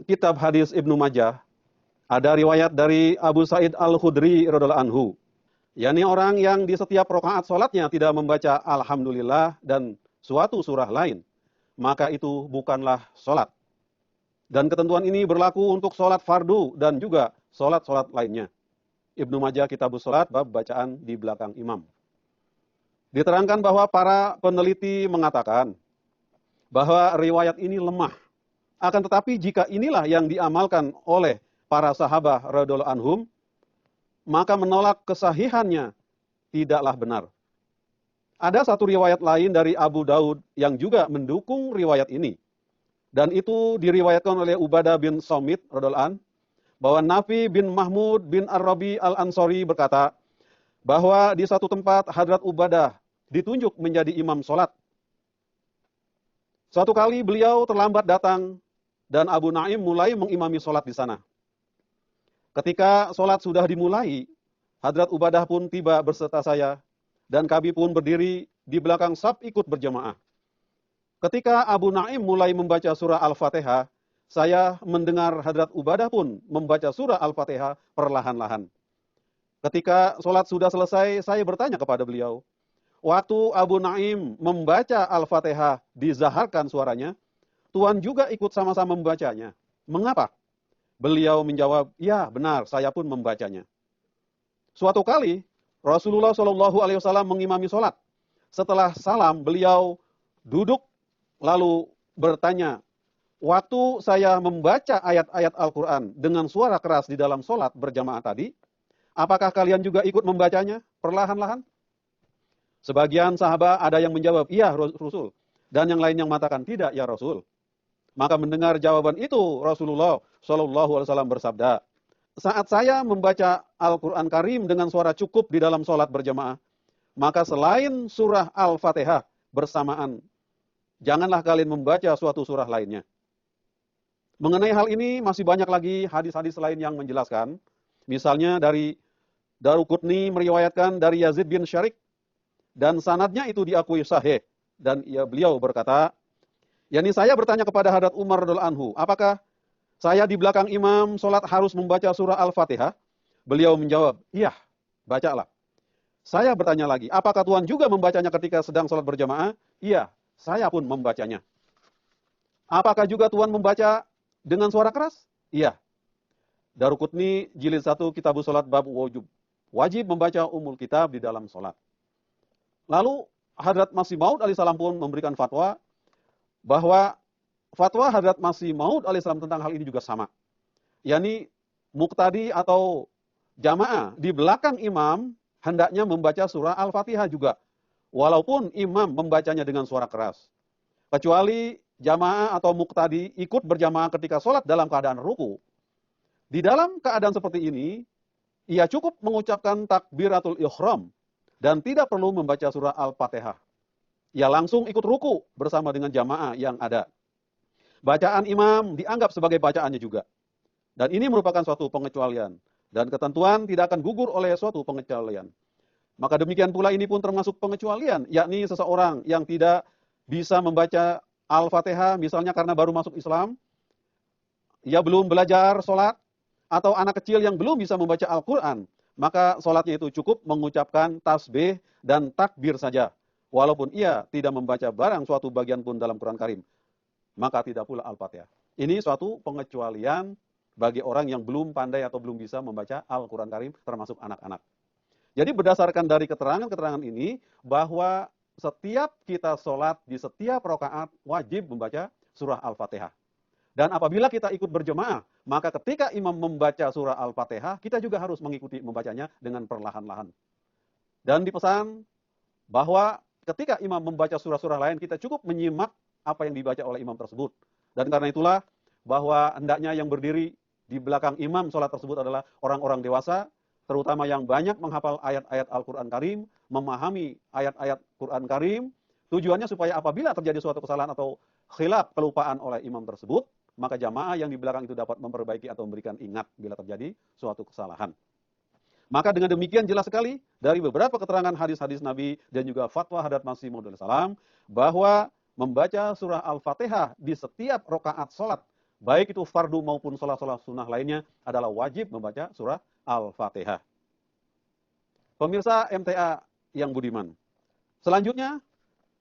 kitab hadis Ibnu Majah, ada riwayat dari Abu Sa'id Al-Khudri radhiyallahu anhu, yakni orang yang di setiap rakaat salatnya tidak membaca alhamdulillah dan suatu surah lain, maka itu bukanlah salat. Dan ketentuan ini berlaku untuk salat fardu dan juga salat-salat lainnya. Ibnu Majah Kitabus Salat bab bacaan di belakang imam. Diterangkan bahwa para peneliti mengatakan bahwa riwayat ini lemah. Akan tetapi jika inilah yang diamalkan oleh para sahabat radhiyallahu anhum, maka menolak kesahihannya tidaklah benar. Ada satu riwayat lain dari Abu Daud yang juga mendukung riwayat ini. Dan itu diriwayatkan oleh Ubadah bin Samit radhiyallahu anhu, bahwa Nafi bin Mahmud bin Ar-Rabi Al-Ansari berkata bahwa di satu tempat Hadrat Ubadah ditunjuk menjadi imam sholat. Suatu kali beliau terlambat datang dan Abu Naim mulai mengimami sholat di sana. Ketika sholat sudah dimulai, Hadrat Ubadah pun tiba berserta saya dan kami pun berdiri di belakang saf ikut berjamaah. Ketika Abu Naim mulai membaca surah Al-Fatihah, saya mendengar Hadrat Ubadah pun membaca surah Al-Fatihah perlahan-lahan. Ketika sholat sudah selesai, saya bertanya kepada beliau, waktu Abu Naim membaca Al-Fatihah dizaharkan suaranya, Tuan juga ikut sama-sama membacanya. Mengapa? Beliau menjawab, ya benar, saya pun membacanya. Suatu kali, Rasulullah SAW mengimami sholat. Setelah salam, beliau duduk lalu bertanya, waktu saya membaca ayat-ayat Al-Quran dengan suara keras di dalam sholat berjamaah tadi, apakah kalian juga ikut membacanya perlahan-lahan? Sebagian sahabat ada yang menjawab, iya Rasul. Dan yang lain yang mengatakan, tidak ya Rasul. Maka mendengar jawaban itu, Rasulullah SAW bersabda, saat saya membaca Al-Quran Karim dengan suara cukup di dalam sholat berjamaah, maka selain surah Al-Fatihah bersamaan, janganlah kalian membaca suatu surah lainnya. Mengenai hal ini masih banyak lagi hadis-hadis lain yang menjelaskan. Misalnya dari Daruqutni meriwayatkan dari Yazid bin Syarik dan sanadnya itu diakui sahih. Dan beliau berkata, yakni saya bertanya kepada Hadrat Umar radhiyallahu anhu, apakah saya di belakang imam sholat harus membaca surah Al-Fatihah? Beliau menjawab, iya, bacalah. Saya bertanya lagi, apakah Tuhan juga membacanya ketika sedang sholat berjamaah? Iya, saya pun membacanya. Apakah juga Tuhan membaca dengan suara keras? Iya. Daruqutni jilid 1 Kitabus Salat bab wujub. Wajib membaca umul kitab di dalam sholat. Lalu Hadrat Masih Maud alaihissalam pun memberikan fatwa bahwa fatwa Hadrat Masih Maud alaihissalam tentang hal ini juga sama. yakni muqtadi atau jamaah di belakang imam hendaknya membaca surah Al-Fatihah juga. Walaupun imam membacanya dengan suara keras. Kecuali jamaah atau muqtadi ikut berjamaah ketika sholat dalam keadaan ruku. Di dalam keadaan seperti ini, ia cukup mengucapkan takbiratul ihram dan tidak perlu membaca surah Al-Fatihah. Ia langsung ikut ruku bersama dengan jamaah yang ada. Bacaan imam dianggap sebagai bacaannya juga. Dan ini merupakan suatu pengecualian. Dan ketentuan tidak akan gugur oleh suatu pengecualian. Maka demikian pula ini pun termasuk pengecualian, yakni seseorang yang tidak bisa membaca Al-Fatihah, misalnya karena baru masuk Islam, ia belum belajar sholat, atau anak kecil yang belum bisa membaca Al-Quran, maka sholatnya itu cukup mengucapkan tasbih dan takbir saja. Walaupun ia tidak membaca barang suatu bagian pun dalam Quran Karim, maka tidak pula Al-Fatihah. Ini suatu pengecualian bagi orang yang belum pandai atau belum bisa membaca Al-Quran Karim, termasuk anak-anak. Jadi berdasarkan dari keterangan-keterangan ini, bahwa setiap kita sholat di setiap rakaat wajib membaca surah Al-Fatihah. Dan apabila kita ikut berjemaah, maka ketika imam membaca surah Al-Fatihah, kita juga harus mengikuti membacanya dengan perlahan-lahan. Dan dipesan bahwa ketika imam membaca surah-surah lain, kita cukup menyimak apa yang dibaca oleh imam tersebut. Dan karena itulah bahwa hendaknya yang berdiri di belakang imam sholat tersebut adalah orang-orang dewasa, terutama yang banyak menghafal ayat-ayat Al-Quran Karim, memahami ayat-ayat Quran Karim, tujuannya supaya apabila terjadi suatu kesalahan atau khilaf, kelupaan oleh imam tersebut, maka jamaah yang di belakang itu dapat memperbaiki atau memberikan ingat bila terjadi suatu kesalahan. Maka dengan demikian jelas sekali dari beberapa keterangan hadis-hadis Nabi dan juga fatwa Hadrat Masih Maud salam bahwa membaca surah Al-Fatihah di setiap rakaat sholat baik itu fardu maupun sholat-sholat sunnah lainnya, adalah wajib membaca surah Al-Fatihah. Pemirsa MTA yang budiman. Selanjutnya,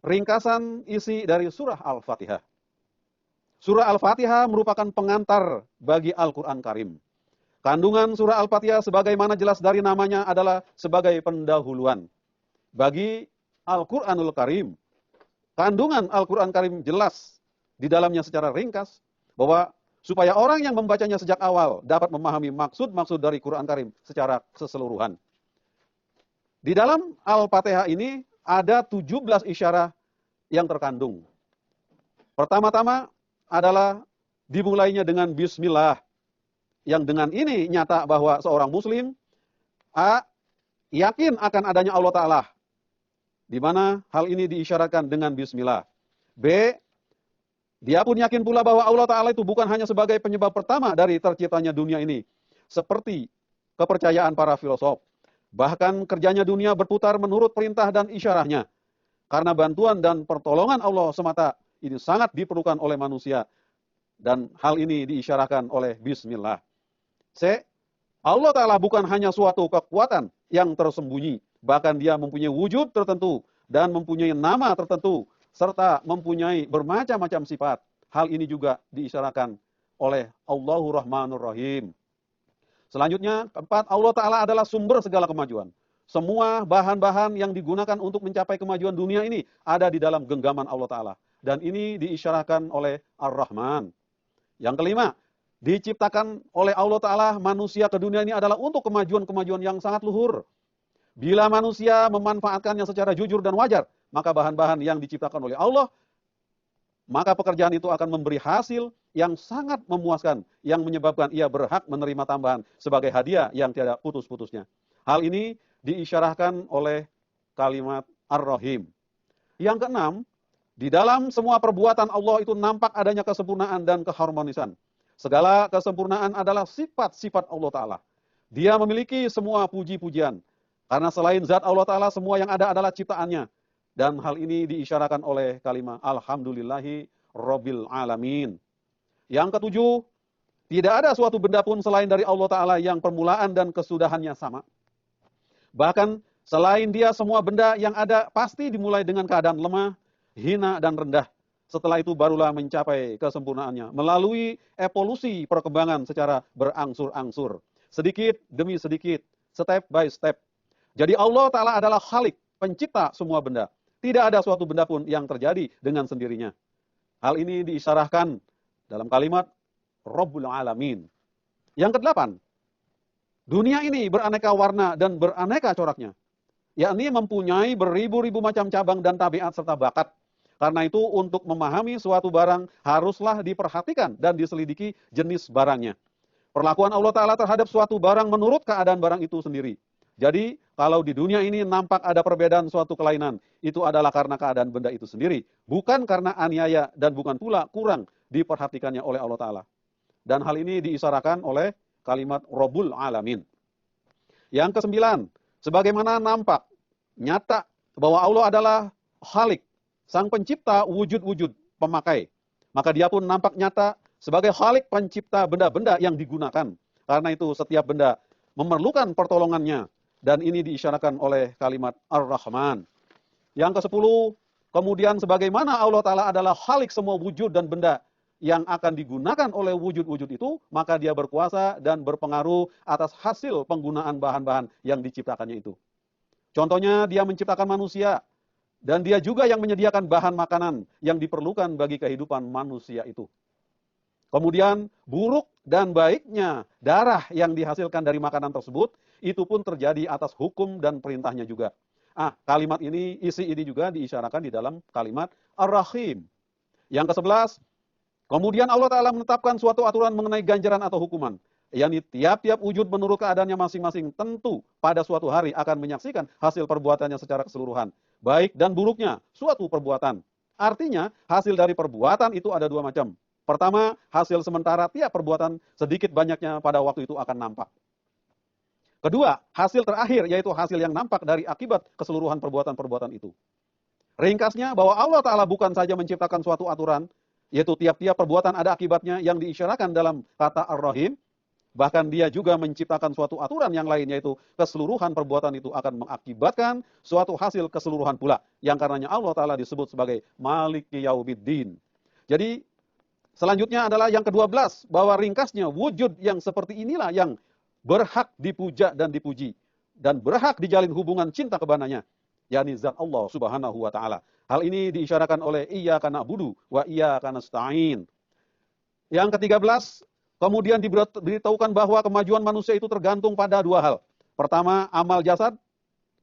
ringkasan isi dari surah Al-Fatihah. Surah Al-Fatihah merupakan pengantar bagi Al-Quran Karim. Kandungan surah Al-Fatihah sebagaimana jelas dari namanya adalah sebagai pendahuluan bagi Al-Quranul Karim. Kandungan Al-Quran Karim jelas di dalamnya secara ringkas, bahwa supaya orang yang membacanya sejak awal dapat memahami maksud-maksud dari Quran Karim secara keseluruhan. Di dalam Al-Fatihah ini ada 17 isyarah yang terkandung. Pertama-tama adalah dimulainya dengan Bismillah, yang dengan ini nyata bahwa seorang muslim A. yakin akan adanya Allah Ta'ala, di mana hal ini diisyaratkan dengan Bismillah. B. Dia pun yakin pula bahwa Allah Ta'ala itu bukan hanya sebagai penyebab pertama dari terciptanya dunia ini, seperti kepercayaan para filosof. Bahkan kerjanya dunia berputar menurut perintah dan isyarahnya. Karena bantuan dan pertolongan Allah semata ini sangat diperlukan oleh manusia. Dan hal ini diisyarahkan oleh Bismillah. C. Allah Ta'ala bukan hanya suatu kekuatan yang tersembunyi. Bahkan dia mempunyai wujud tertentu dan mempunyai nama tertentu, serta mempunyai bermacam-macam sifat. Hal ini juga diisyaratkan oleh Allahur Rahmanur Rahim. Selanjutnya, keempat, Allah Ta'ala adalah sumber segala kemajuan. Semua bahan-bahan yang digunakan untuk mencapai kemajuan dunia ini ada di dalam genggaman Allah Ta'ala. Dan ini diisyaratkan oleh Ar-Rahman. Yang kelima, diciptakan oleh Allah Ta'ala manusia ke dunia ini adalah untuk kemajuan-kemajuan yang sangat luhur. Bila manusia memanfaatkannya secara jujur dan wajar, maka bahan-bahan yang diciptakan oleh Allah, maka pekerjaan itu akan memberi hasil yang sangat memuaskan, yang menyebabkan ia berhak menerima tambahan sebagai hadiah yang tidak putus-putusnya. Hal ini diisyarahkan oleh kalimat Ar-Rahim. Yang keenam, di dalam semua perbuatan Allah itu nampak adanya kesempurnaan dan keharmonisan. Segala kesempurnaan adalah sifat-sifat Allah Ta'ala. Dia memiliki semua puji-pujian. Karena selain zat Allah Ta'ala, semua yang ada adalah ciptaannya. Dan hal ini diisyarakan oleh kalimat Alhamdulillahi Rabbil Alamin. Yang ketujuh, tidak ada suatu benda pun selain dari Allah Ta'ala yang permulaan dan kesudahannya sama. Bahkan selain dia, semua benda yang ada pasti dimulai dengan keadaan lemah, hina, dan rendah. Setelah itu barulah mencapai kesempurnaannya melalui evolusi perkembangan secara berangsur-angsur. Sedikit demi sedikit, step by step. Jadi Allah Ta'ala adalah Khalik, pencipta semua benda. Tidak ada suatu benda pun yang terjadi dengan sendirinya. Hal ini diisyarahkan dalam kalimat Rabbul Alamin. Yang kedelapan, dunia ini beraneka warna dan beraneka coraknya. Yakni mempunyai beribu-ribu macam cabang dan tabiat serta bakat. Karena itu untuk memahami suatu barang haruslah diperhatikan dan diselidiki jenis barangnya. Perlakuan Allah Ta'ala terhadap suatu barang menurut keadaan barang itu sendiri. Jadi, kalau di dunia ini nampak ada perbedaan suatu kelainan, itu adalah karena keadaan benda itu sendiri. Bukan karena aniaya dan bukan pula kurang diperhatikannya oleh Allah Ta'ala. Dan hal ini diisyaratkan oleh kalimat Rabbul Alamin. Yang kesembilan, sebagaimana nampak, nyata bahwa Allah adalah Khalik, sang pencipta wujud-wujud pemakai. Maka dia pun nampak nyata sebagai Khalik, pencipta benda-benda yang digunakan. Karena itu setiap benda memerlukan pertolongannya. Dan ini diisyaratkan oleh kalimat Ar-Rahman. Yang ke-10, kemudian sebagaimana Allah Ta'ala adalah Khalik semua wujud dan benda yang akan digunakan oleh wujud-wujud itu, maka dia berkuasa dan berpengaruh atas hasil penggunaan bahan-bahan yang diciptakannya itu. Contohnya, dia menciptakan manusia, dan dia juga yang menyediakan bahan makanan yang diperlukan bagi kehidupan manusia itu. Kemudian buruk dan baiknya darah yang dihasilkan dari makanan tersebut, itu pun terjadi atas hukum dan perintahnya juga. Kalimat ini, isi ini juga diisyaratkan di dalam kalimat Ar-Rahim. Yang ke-11, kemudian Allah Ta'ala menetapkan suatu aturan mengenai ganjaran atau hukuman. yakni tiap-tiap wujud menurut keadaannya masing-masing tentu pada suatu hari akan menyaksikan hasil perbuatannya secara keseluruhan. Baik dan buruknya suatu perbuatan. Artinya hasil dari perbuatan itu ada dua macam. Pertama, hasil sementara tiap perbuatan sedikit banyaknya pada waktu itu akan nampak. Kedua, hasil terakhir yaitu hasil yang nampak dari akibat keseluruhan perbuatan-perbuatan itu. Ringkasnya bahwa Allah Ta'ala bukan saja menciptakan suatu aturan Yaitu tiap-tiap perbuatan ada akibatnya yang diisyaratkan dalam kata Ar-Rahim. Bahkan dia juga menciptakan suatu aturan yang lain, yaitu keseluruhan perbuatan itu akan mengakibatkan suatu hasil keseluruhan pula. Yang karenanya Allah Ta'ala disebut sebagai Maliki Yaumiddin. Jadi selanjutnya adalah yang ke-12, bahwa ringkasnya wujud yang seperti inilah yang berhak dipuja dan dipuji. Dan berhak dijalin hubungan cinta kepadanya, yakni zat Allah Subhanahu wa Ta'ala. Hal ini diisyaratkan oleh iyyaka na'budu wa iyyaka nasta'in. Yang ke-13, kemudian diberitahukan bahwa kemajuan manusia itu tergantung pada dua hal. Pertama, amal jasad.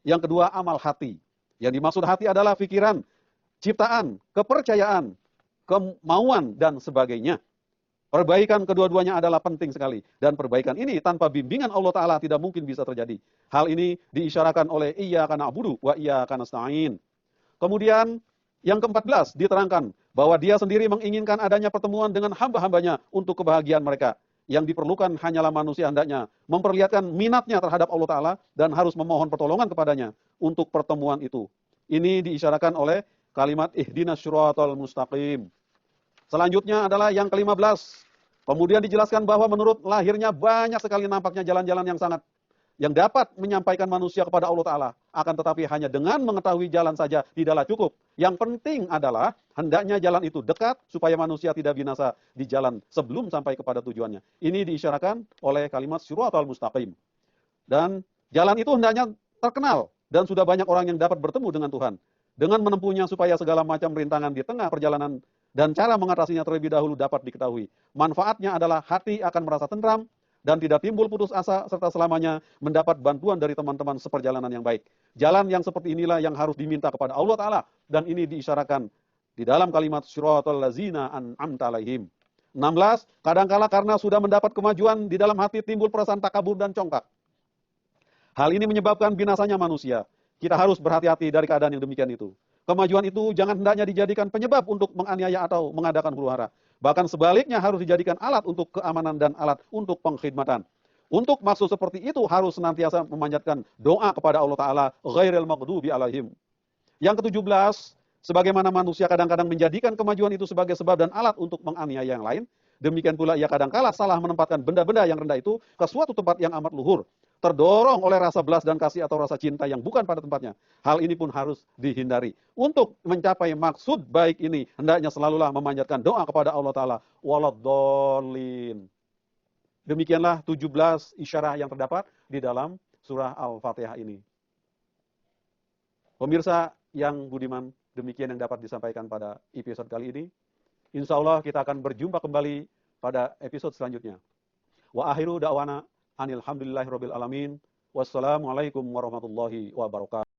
Yang kedua, amal hati. Yang dimaksud hati adalah pikiran, ciptaan, kepercayaan, kemauan, dan sebagainya. Perbaikan kedua-duanya adalah penting sekali. Dan perbaikan ini tanpa bimbingan Allah Ta'ala tidak mungkin bisa terjadi. Hal ini diisyaratkan oleh iyyaka na'budu wa iyyaka nasta'in. Kemudian yang ke-14 diterangkan bahwa dia sendiri menginginkan adanya pertemuan dengan hamba-hambanya untuk kebahagiaan mereka. Yang diperlukan hanyalah manusia hendaknya memperlihatkan minatnya terhadap Allah Ta'ala dan harus memohon pertolongan kepadanya untuk pertemuan itu. Ini diisyaratkan oleh kalimat ihdinas syiratal mustaqim. Selanjutnya adalah yang ke-15. Kemudian dijelaskan bahwa menurut lahirnya banyak sekali nampaknya jalan-jalan yang dapat menyampaikan manusia kepada Allah Ta'ala. Akan tetapi hanya dengan mengetahui jalan saja tidaklah cukup. Yang penting adalah hendaknya jalan itu dekat supaya manusia tidak binasa di jalan sebelum sampai kepada tujuannya. Ini diisyaratkan oleh kalimat syiratal mustaqim. Dan jalan itu hendaknya terkenal dan sudah banyak orang yang dapat bertemu dengan Tuhan. Dengan menempuhnya supaya segala macam rintangan di tengah perjalanan dan cara mengatasinya terlebih dahulu dapat diketahui. Manfaatnya adalah hati akan merasa tentram dan tidak timbul putus asa serta selamanya mendapat bantuan dari teman-teman seperjalanan yang baik. Jalan yang seperti inilah yang harus diminta kepada Allah Ta'ala dan ini diisyaratkan di dalam kalimat syiratal ladzina an'amta 'alaihim. 16, kadangkala karena sudah mendapat kemajuan di dalam hati timbul perasaan takabur dan congkak. Hal ini menyebabkan binasanya manusia. Kita harus berhati-hati dari keadaan yang demikian itu. Kemajuan itu jangan hendaknya dijadikan penyebab untuk menganiaya atau mengadakan huru-hara. Bahkan sebaliknya harus dijadikan alat untuk keamanan dan alat untuk pengkhidmatan. Untuk maksud seperti itu harus senantiasa memanjatkan doa kepada Allah Ta'ala ghairil maghdubi alaihim. Yang ke-17, sebagaimana manusia kadang-kadang menjadikan kemajuan itu sebagai sebab dan alat untuk menganiaya yang lain, demikian pula ia kadang-kala salah menempatkan benda-benda yang rendah itu ke suatu tempat yang amat luhur, terdorong oleh rasa belas dan kasih atau rasa cinta yang bukan pada tempatnya. Hal ini pun harus dihindari. Untuk mencapai maksud baik ini, hendaknya selalulah memanjatkan doa kepada Allah Ta'ala. Waladhdallin. Demikianlah 17 isyarah yang terdapat di dalam surah Al-Fatihah ini. Pemirsa yang budiman, demikian yang dapat disampaikan pada episode kali ini. Insya Allah kita akan berjumpa kembali pada episode selanjutnya. Wa akhiru da'wana anil hamdulillahirabbil alamin. Wassalamualaikum warahmatullahi wabarakatuh.